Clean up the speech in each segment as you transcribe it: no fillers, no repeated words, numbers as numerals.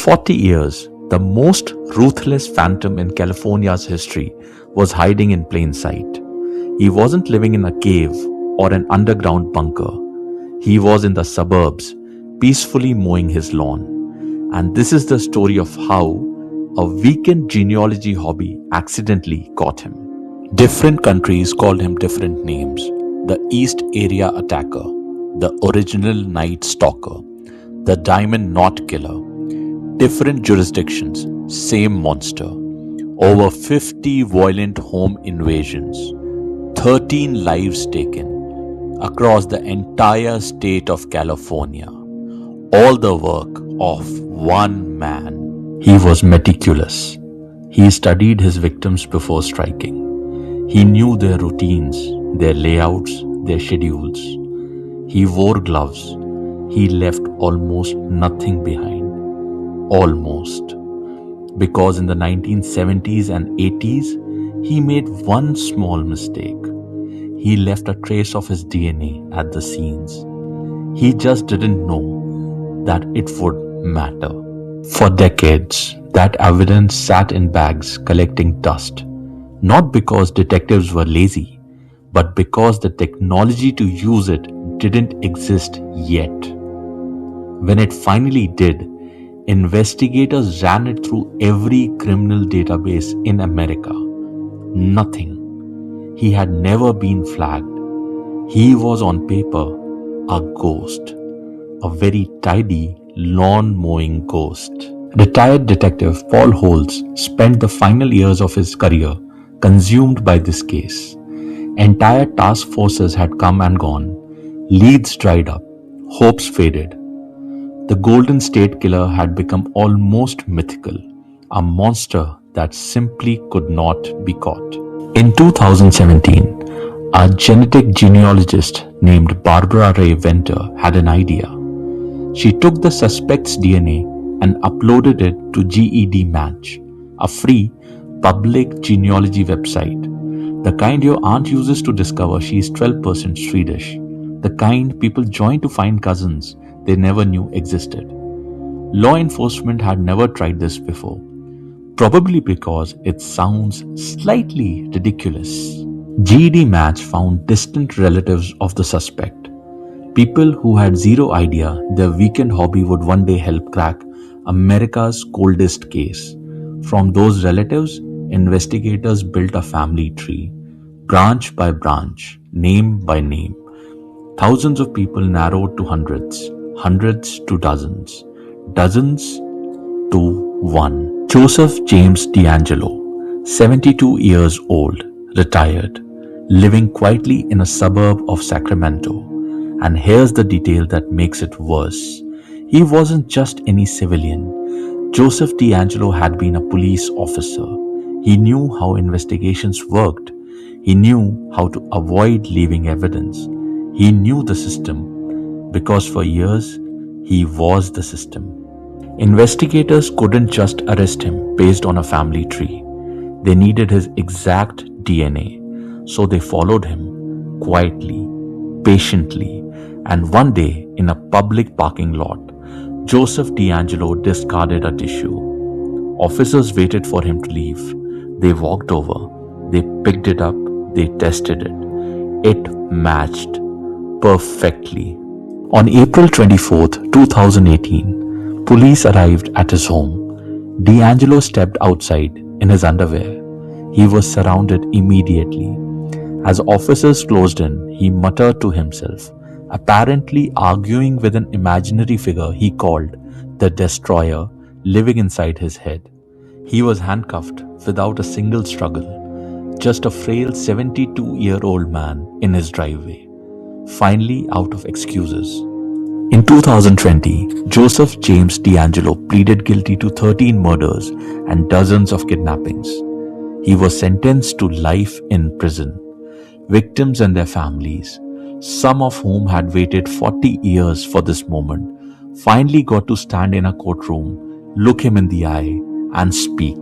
40 years, the most ruthless phantom in California's history was hiding in plain sight. He wasn't living in a cave or an underground bunker. He was in the suburbs, peacefully mowing his lawn. And this is the story of how a weekend genealogy hobby accidentally caught him. Different countries called him different names. The East Area Attacker, the Original Night Stalker, the Diamond Knot Killer. Different jurisdictions, same monster. Over 50 violent home invasions. 13 lives taken across the entire state of California. All the work of one man. He was meticulous. He studied his victims before striking. He knew their routines, their layouts, their schedules. He wore gloves. He left almost nothing behind. Almost. Because in the 1970s and 80s, he made one small mistake. He left a trace of his DNA at the scenes. He just didn't know that it would matter. For decades, that evidence sat in bags collecting dust. Not because detectives were lazy, but because the technology to use it didn't exist yet. When it finally did, investigators ran it through every criminal database in America. Nothing. He had never been flagged. He was on paper a ghost. A very tidy lawn mowing ghost. Retired detective Paul Holes spent the final years of his career consumed by this case. Entire task forces had come and gone. Leads dried up. Hopes faded. The Golden State Killer had become almost mythical, a monster that simply could not be caught. In 2017, a genetic genealogist named Barbara Rae-Venter had an idea. She took the suspect's DNA and uploaded it to GED Match, a free public genealogy website. The kind your aunt uses to discover she is 12% Swedish. The kind people join to find cousins they never knew existed. Law enforcement had never tried this before, probably because it sounds slightly ridiculous. GED Match found distant relatives of the suspect, people who had zero idea their weekend hobby would one day help crack America's coldest case. From those relatives, investigators built a family tree, branch by branch, name by name. Thousands of people narrowed to hundreds, hundreds to dozens, dozens to one. Joseph James DeAngelo, 72 years old, retired, living quietly in a suburb of Sacramento. And here's the detail that makes it worse. He wasn't just any civilian. Joseph DeAngelo had been a police officer. He knew how investigations worked. He knew how to avoid leaving evidence. He knew the system, because for years, he was the system. Investigators couldn't just arrest him based on a family tree. They needed his exact DNA, so they followed him quietly, patiently, and one day in a public parking lot, Joseph DeAngelo discarded a tissue. Officers waited for him to leave. They walked over, they picked it up, they tested it. It matched perfectly. On April 24th, 2018, police arrived at his home. DeAngelo stepped outside in his underwear. He was surrounded immediately. As officers closed in, he muttered to himself, apparently arguing with an imaginary figure he called the Destroyer living inside his head. He was handcuffed without a single struggle, just a frail 72-year-old man in his driveway, finally out of excuses. In 2020, Joseph James DeAngelo pleaded guilty to 13 murders and dozens of kidnappings. He was sentenced to life in prison. Victims and their families, some of whom had waited 40 years for this moment, finally got to stand in a courtroom, look him in the eye, and speak.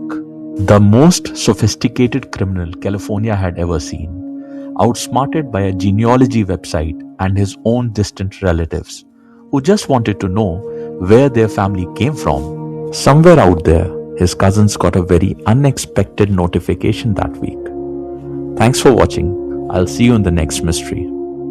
The most sophisticated criminal California had ever seen, outsmarted by a genealogy website and his own distant relatives, who just wanted to know where their family came from. Somewhere out there, his cousins got a very unexpected notification that week. Thanks for watching. I'll see you in the next mystery.